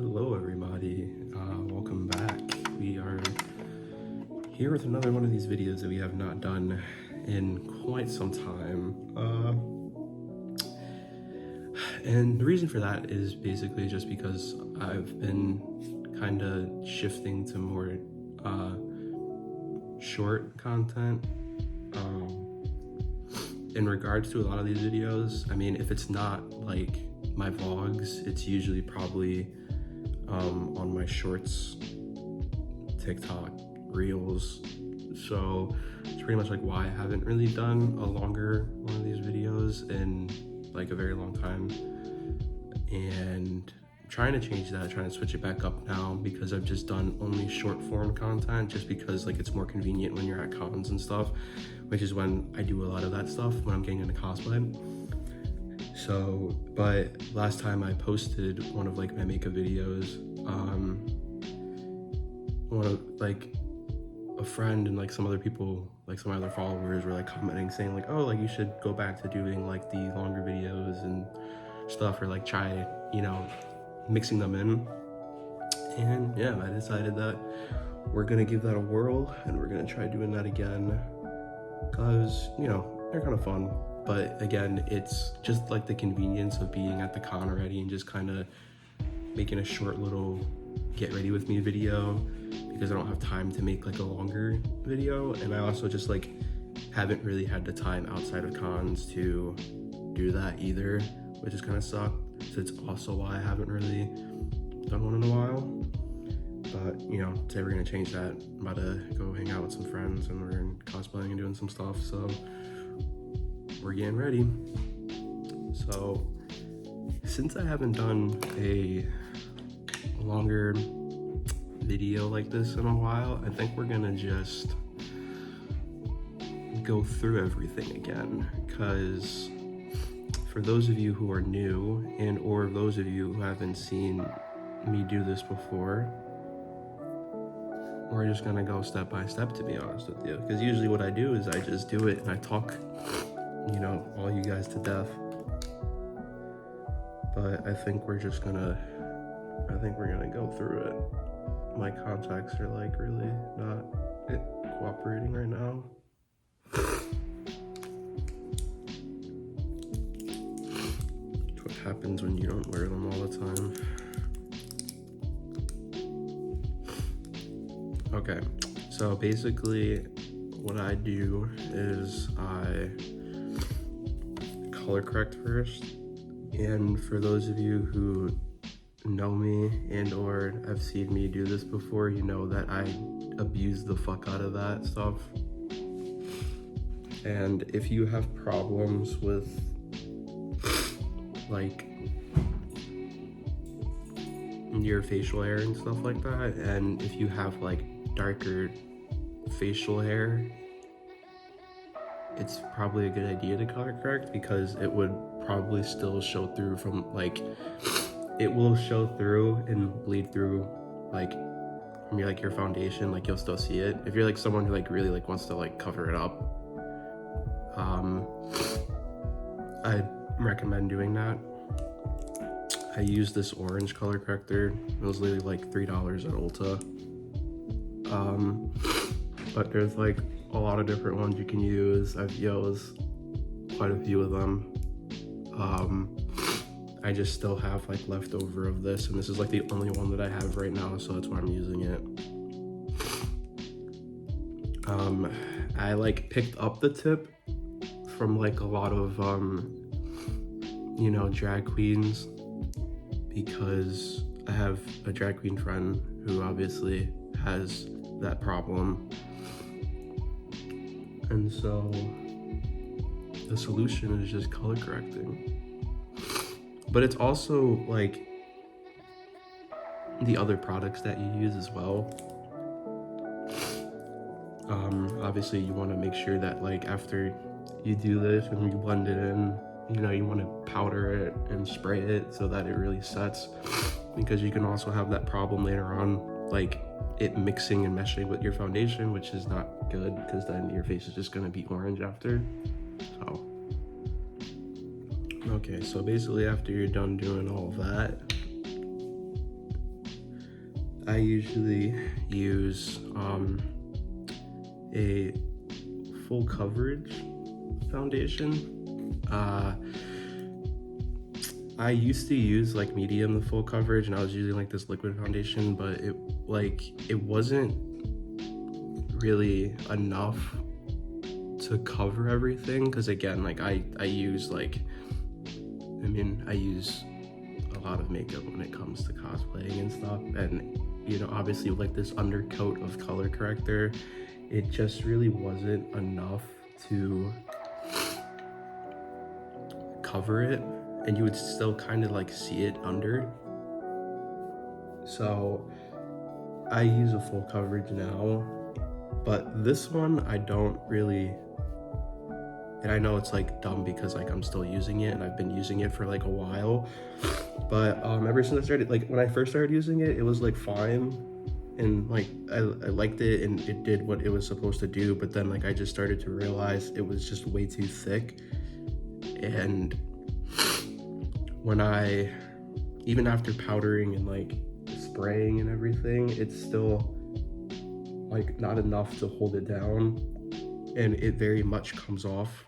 Hello everybody, welcome back. We are here with another one of these videos that we have not done in quite some time. And the reason for that is basically just because I've been kind of shifting to more short content. In regards to a lot of these videos, I mean, if it's not like my vlogs, it's usually probably on my shorts, TikTok, Reels. So it's pretty much like why I haven't really done a longer one of these videos in like a very long time. And I'm trying to change that, trying to switch it back up now because I've just done only short form content just because like it's more convenient when you're at cons and stuff, which is when I do a lot of that stuff when I'm getting into cosplay. So, but last time I posted one of like my makeup videos, one of like a friend and like some other people, like some other followers were like commenting saying like, oh, like you should go back to doing like the longer videos and stuff, or like try, you know, mixing them in. And yeah, I decided that we're gonna give that a whirl and we're gonna try doing that again because, you know, they're kind of fun. But again, it's just like the convenience of being at the con already and just kind of making a short little get ready with me video because I don't have time to make like a longer video. And I also just like haven't really had the time outside of cons to do that either, which is kind of sucked. So it's also why I haven't really done one in a while. But you know, today we're gonna change that. I'm about to go hang out with some friends and we're cosplaying and doing some stuff. So we're getting ready. So since I haven't done a longer video like this in a while, I think we're gonna just go through everything again, because for those of you who are new and or those of you who haven't seen me do this before, we're just gonna go step by step, to be honest with you, because usually what I do is I just do it and I talk, you know, all you guys to death. But I think we're gonna go through it. My contacts are like really not cooperating right now. It's what happens when you don't wear them all the time. Okay, so basically what I do is I color correct first. And for those of you who know me and or have seen me do this before, you know that I abuse the fuck out of that stuff. And if you have problems with like your facial hair and stuff like that, and if you have like darker facial hair, it's probably a good idea to color correct because it would probably still show through from like, it will show through and bleed through like from your foundation, like you'll still see it. If you're like someone who like really like wants to like cover it up, I recommend doing that. I use this orange color corrector. It was literally like $3 at Ulta. But there's like a lot of different ones you can use. I've used quite a few of them. I just still have like leftover of this, and this is like the only one that I have right now, so that's why I'm using it. I like picked up the tip from like a lot of you know, drag queens, because I have a drag queen friend who obviously has that problem. And so the solution is just color correcting. But it's also like the other products that you use as well. Obviously you want to make sure that like after you do this and you blend it in, you know, you want to powder it and spray it so that it really sets, because you can also have that problem later on, like it mixing and meshing with your foundation, which is not good because then your face is just going to be orange after. So okay, so basically after you're done doing all of that, I usually use a full coverage foundation. I used to use like medium to full coverage, and I was using like this liquid foundation, but it wasn't really enough to cover everything, because again, like I use a lot of makeup when it comes to cosplaying and stuff, and you know, obviously like this undercoat of color corrector, it just really wasn't enough to cover it, and you would still kind of like see it under. So I use a full coverage now, but this one I don't really, and I know it's like dumb because like I'm still using it and I've been using it for like a while, but ever since I started, like when I first started using it, it was like fine, and like I liked it and it did what it was supposed to do, but then like I just started to realize it was just way too thick, and when I, even after powdering and like spraying and everything, it's still like not enough to hold it down, and it very much comes off,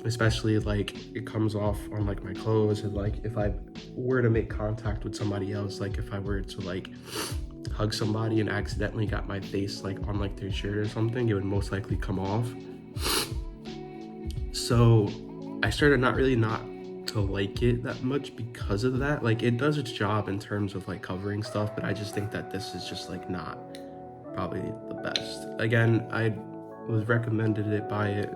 especially like it comes off on like my clothes, and like if I were to make contact with somebody else, like if I were to like hug somebody and accidentally got my face like on like their shirt or something, it would most likely come off. So I started not to like it that much because of that. Like it does its job in terms of like covering stuff, but I just think that this is just like not probably the best. Again, I was recommended by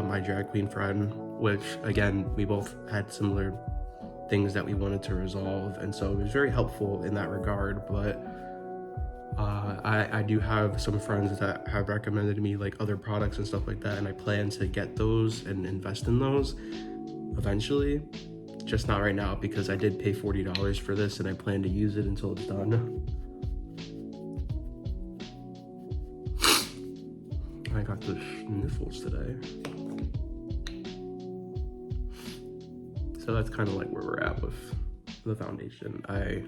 my drag queen friend, which again, we both had similar things that we wanted to resolve, and so it was very helpful in that regard. But I do have some friends that have recommended me like other products and stuff like that, and I plan to get those and invest in those eventually, just not right now because I did pay $40 for this and I plan to use it until it's done. I got the sniffles today. So that's kind of like where we're at with the foundation. I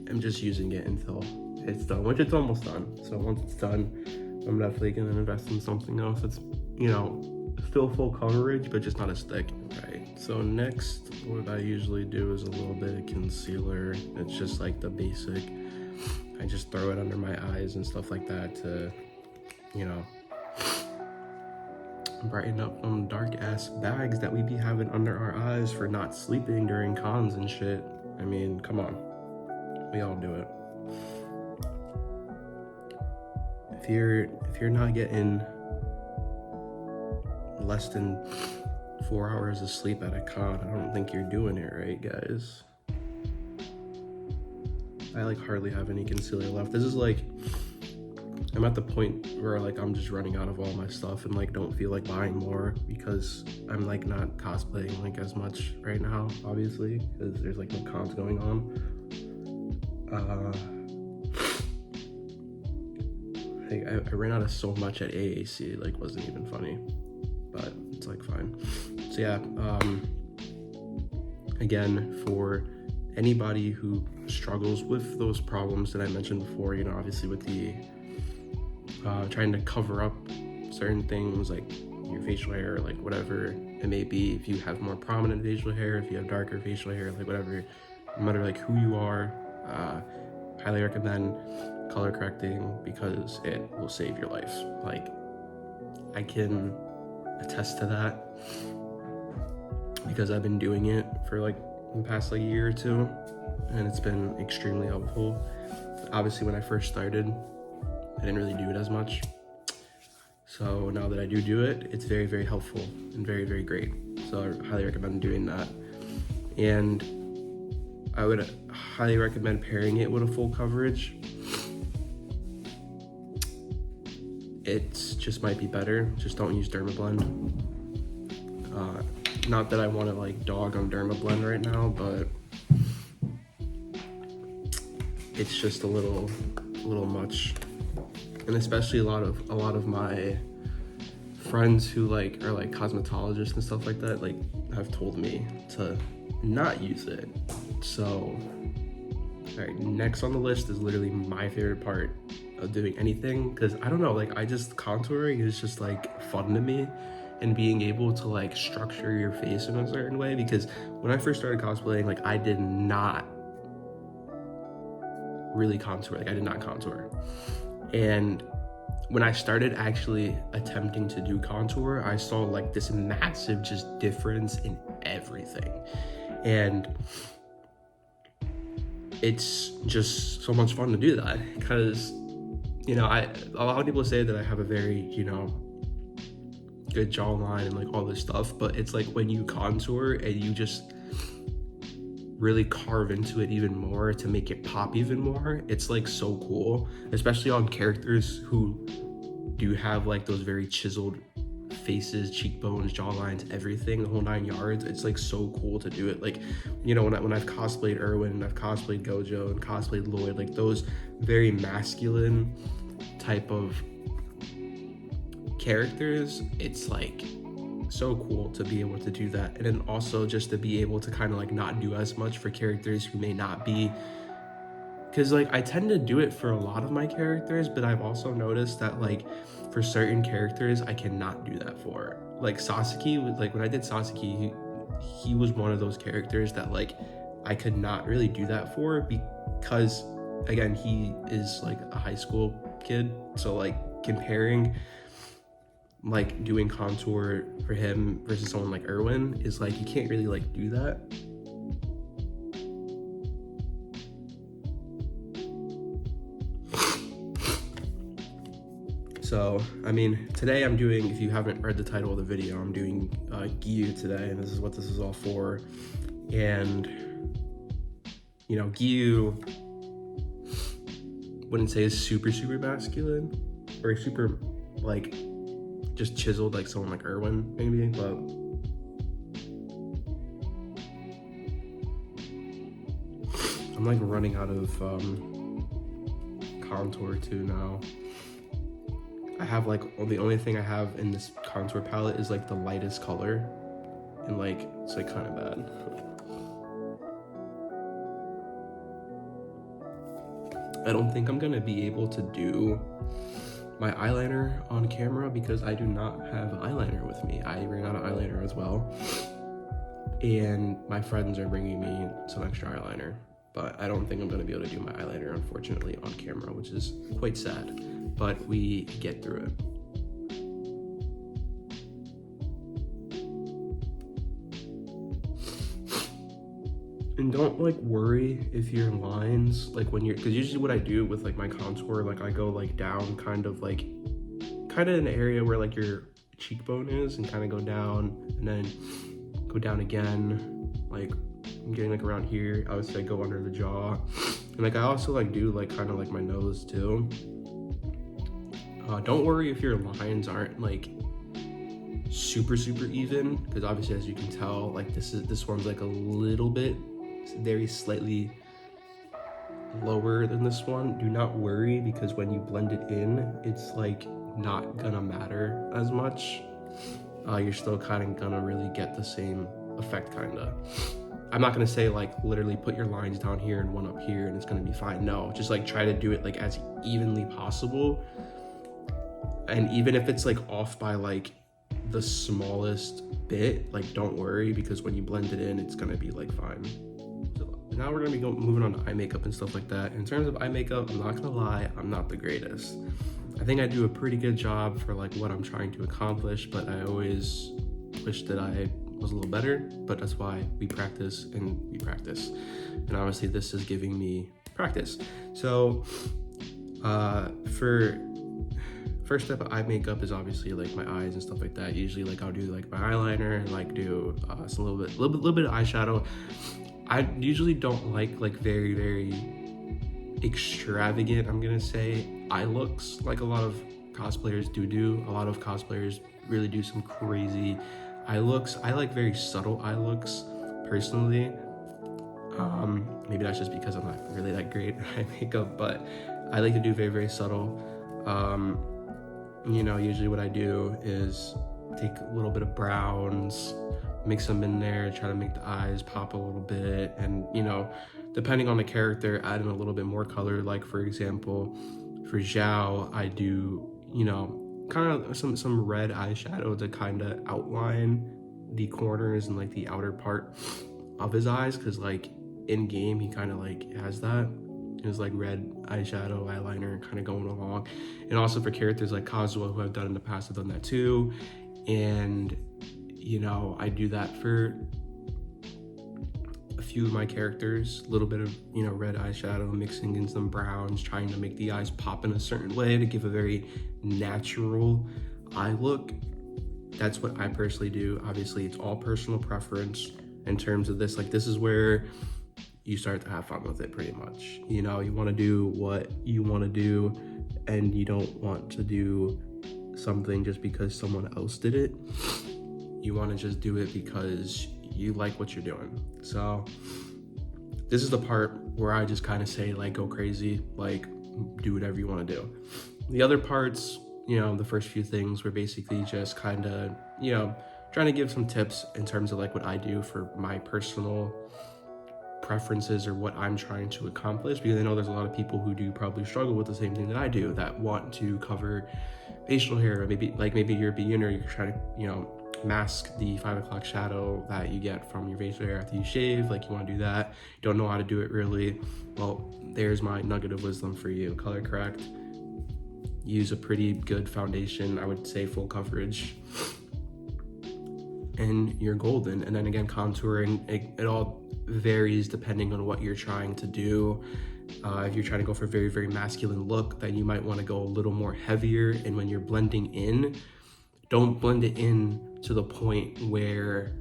am just using it until it's done, which it's almost done. So once it's done, I'm definitely gonna invest in something else that's, you know, still full coverage, but just not as thick. Right. So next, what I usually do is a little bit of concealer. It's just like the basic. I just throw it under my eyes and stuff like that to, you know, brighten up them dark ass bags that we be having under our eyes for not sleeping during cons and shit. I mean, come on, we all do it. If you're not getting less than 4 hours of sleep at a con, I don't think you're doing it right, guys. I like hardly have any concealer left. This is like, I'm at the point where like I'm just running out of all my stuff and like don't feel like buying more because I'm like not cosplaying like as much right now, obviously, because there's like no cons going on. I ran out of so much at AAC, it like wasn't even funny, but it's like fine. So yeah, again, for anybody who struggles with those problems that I mentioned before, you know, obviously with the trying to cover up certain things like your facial hair, like whatever it may be, if you have more prominent facial hair, if you have darker facial hair, like whatever, no matter like who you are, highly recommend color correcting because it will save your life. Like, I can attest to that because I've been doing it for like the past like year or two, and it's been extremely helpful. Obviously, when I first started, I didn't really do it as much. So now that I do it, it's very, very helpful and very, very great. So I highly recommend doing that. And I would highly recommend pairing it with a full coverage. It just might be better. Just don't use Dermablend. Not that I want to like dog on Dermablend right now, but it's just a little much. And especially a lot of my friends who like are like cosmetologists and stuff like that, like have told me to not use it. So, all right, next on the list is literally my favorite part of doing anything, because I don't know, like, I just, contouring is just like fun to me, and being able to like structure your face in a certain way, because when I first started cosplaying, like, I did not really contour, like I did not contour. And when I started actually attempting to do contour, I saw like this massive just difference in everything. And it's just so much fun to do that, because, you know, a lot of people say that I have a very, you know, good jawline and like all this stuff, but it's like when you contour and you just really carve into it even more to make it pop even more, it's like so cool, especially on characters who do have like those very chiseled faces, cheekbones, jawlines, everything, the whole 9 yards. It's like so cool to do it. Like, you know, when I've cosplayed Erwin and I've cosplayed Gojo and cosplayed Lloyd, like those very masculine type of characters, it's like so cool to be able to do that. And then also just to be able to kind of like not do as much for characters who may not be, because like I tend to do it for a lot of my characters, but I've also noticed that like for certain characters I cannot do that for. Like Sasuke, like when I did Sasuke, he was one of those characters that like I could not really do that for, because again, he is like a high school kid, so like comparing like doing contour for him versus someone like Erwin is like, you can't really like do that. So, I mean, today I'm doing, if you haven't read the title of the video, I'm doing Giyuu today, and this is what this is all for. And, you know, Giyuu wouldn't say is super masculine, or super, like, just chiseled like someone like Erwin, maybe, but I'm like running out of contour too now. I have like, the only thing I have in this contour palette is like the lightest color, and like it's like kind of bad. I don't think I'm gonna be able to do my eyeliner on camera because I do not have eyeliner with me. I ran out of eyeliner as well, and my friends are bringing me some extra eyeliner, but I don't think I'm gonna be able to do my eyeliner, unfortunately, on camera, which is quite sad, but we get through it. And don't like worry if your lines, like when you're, because usually what I do with like my contour, like I go like down kind of in the area where like your cheekbone is, and kind of go down and then go down again, like I'm getting like around here. I would say go under the jaw, and like I also like do like kind of like my nose too. Don't worry if your lines aren't like super even, because obviously, as you can tell, like this one's like a little bit very slightly lower than this one. Do not worry, because when you blend it in, it's like not gonna matter as much. You're still kind of gonna really get the same effect, kinda. I'm not gonna say like literally put your lines down here and one up here and it's gonna be fine. No, just like try to do it like as evenly possible. And even if it's like off by like the smallest bit, like don't worry, because when you blend it in, it's gonna be like fine. So now we're gonna be moving on to eye makeup and stuff like that. In terms of eye makeup, I'm not gonna lie, I'm not the greatest. I think I do a pretty good job for like what I'm trying to accomplish, but I always wish that I was a little better, but that's why we practice and we practice. And obviously this is giving me practice. So for first step of eye makeup is obviously like my eyes and stuff like that. Usually like I'll do like my eyeliner and like do some little bit of eyeshadow. I usually don't like very extravagant, I'm gonna say, eye looks like a lot of cosplayers do. A lot of cosplayers really do some crazy eye looks. I like very subtle eye looks personally. Maybe that's just because I'm not really that great at eye makeup, but I like to do very subtle. You know, usually what I do is take a little bit of browns, mix them in there, try to make the eyes pop a little bit, and you know, depending on the character, add in a little bit more color. Like for example, for Zhao, I do, you know, kind of some red eyeshadow to kind of outline the corners and like the outer part of his eyes, because like in game he kind of like has that. His like red eyeshadow, eyeliner kind of going along. And also for characters like Kazuha, who I've done in the past, I've done that too. And you know, I do that for a few of my characters, a little bit of, you know, red eyeshadow, mixing in some browns, trying to make the eyes pop in a certain way to give a very natural eye look. That's what I personally do. Obviously, it's all personal preference in terms of this. Like, this is where you start to have fun with it pretty much. You know, you want to do what you want to do, and you don't want to do something just because someone else did it. You want to just do it because you like what you're doing. So this is the part where I just kind of say, like, go crazy, like, do whatever you want to do. The other parts, you know, the first few things were basically just kind of, you know, trying to give some tips in terms of like what I do for my personal preferences or what I'm trying to accomplish, because I know there's a lot of people who do probably struggle with the same thing that I do, that want to cover facial hair. Or maybe you're a beginner, you're trying to, you know, mask the 5 o'clock shadow that you get from your facial hair after you shave. Like, you want to do that, you don't know how to do it really. Well, there's my nugget of wisdom for you. Color correct, use a pretty good foundation, I would say full coverage, and you're golden. And then again, contouring, it all varies depending on what you're trying to do. If you're trying to go for a very, very masculine look, then you might want to go a little more heavier. And when you're blending in, don't blend it in to the point where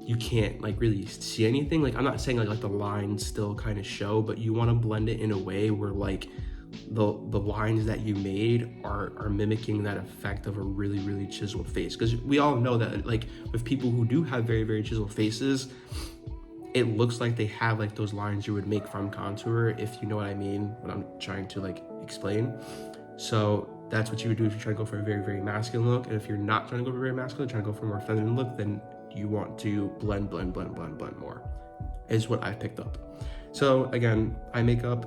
you can't like really see anything. Like, I'm not saying like the lines still kind of show, but you want to blend it in a way where like the lines that you made are mimicking that effect of a really, really chiseled face. Because we all know that like with people who do have very, very chiseled faces, it looks like they have like those lines you would make from contour, if you know what I mean, what I'm trying to like explain. So that's what you would do if you're trying to go for a very, very masculine look. And if you're not trying to go for a very masculine, trying to go for a more feminine look, then you want to blend more, is what I've picked up. So again, eye makeup,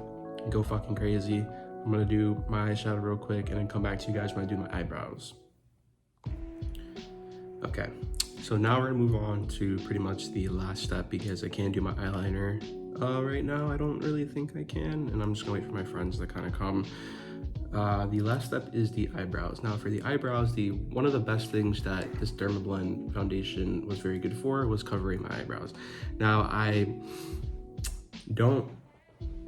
go fucking crazy. I'm gonna do my eyeshadow real quick and then come back to you guys when I do my eyebrows. Okay, so now we're gonna move on to pretty much the last step, because I can't do my eyeliner right now. I don't really think I can, and I'm just gonna wait for my friends to kind of come. The last step is the eyebrows. Now for the eyebrows, one of the best things that this Dermablend foundation was very good for was covering my eyebrows. Now I don't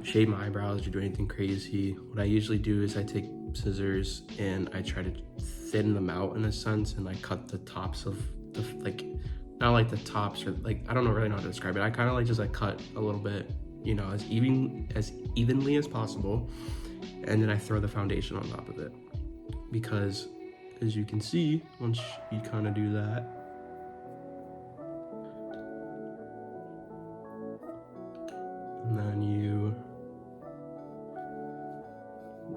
shave my eyebrows or do anything crazy. What I usually do is I take scissors and I try to thin them out in a sense, and like cut the tops of the, like, not like the tops, or like, I don't really know how to describe it. I kind of like just like cut a little bit, you know, as evenly as possible, and then I throw the foundation on top of it. Because as you can see, once you kind of do that, and then you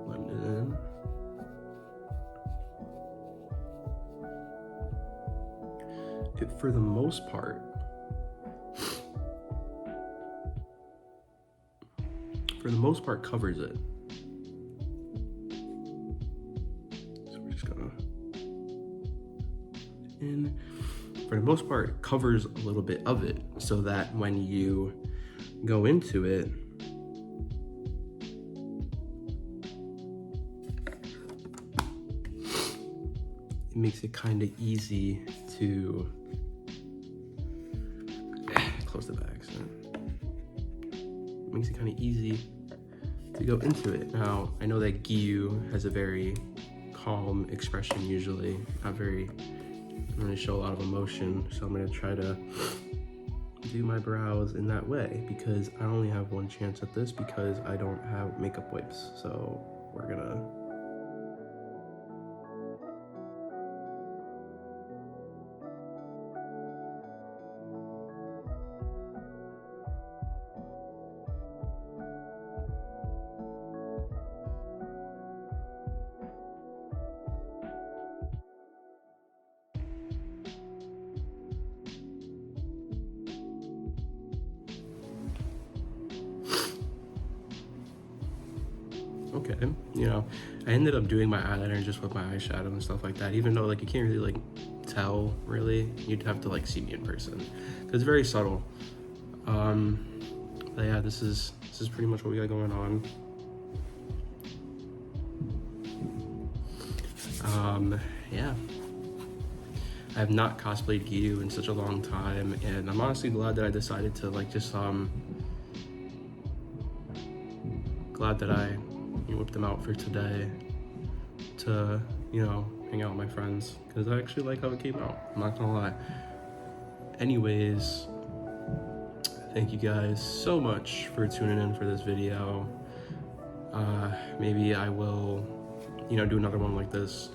blend it in. It, for the most part, covers it. So we're just gonna, in, for the most part, covers a little bit of it, so that when you go into it, it makes it kind of easy to close the bag. So it makes it kind of easy to go into it. Now, I know that Giyuu has a very calm expression usually, not going to show a lot of emotion, so I'm going to try to do my brows in that way, because I only have one chance at this, because I don't have makeup wipes. So we're gonna okay, you know, I ended up doing my eyeliner just with my eyeshadow and stuff like that, even though like you can't really like tell really. You'd have to like see me in person, 'cause it's very subtle. But yeah, this is pretty much what we got going on. Yeah, I have not cosplayed Giyuu in such a long time, and I'm honestly glad that I decided to like just glad that I whipped them out for today to, you know, hang out with my friends, because I actually like how it came out, I'm not gonna lie. Anyways, thank you guys so much for tuning in for this video. Maybe I will, you know, do another one like this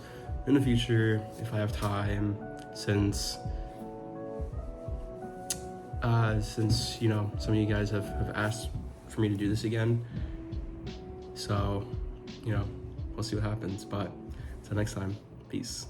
in the future if I have time, since you know, some of you guys have asked for me to do this again. So, you know, we'll see what happens. But until next time, peace.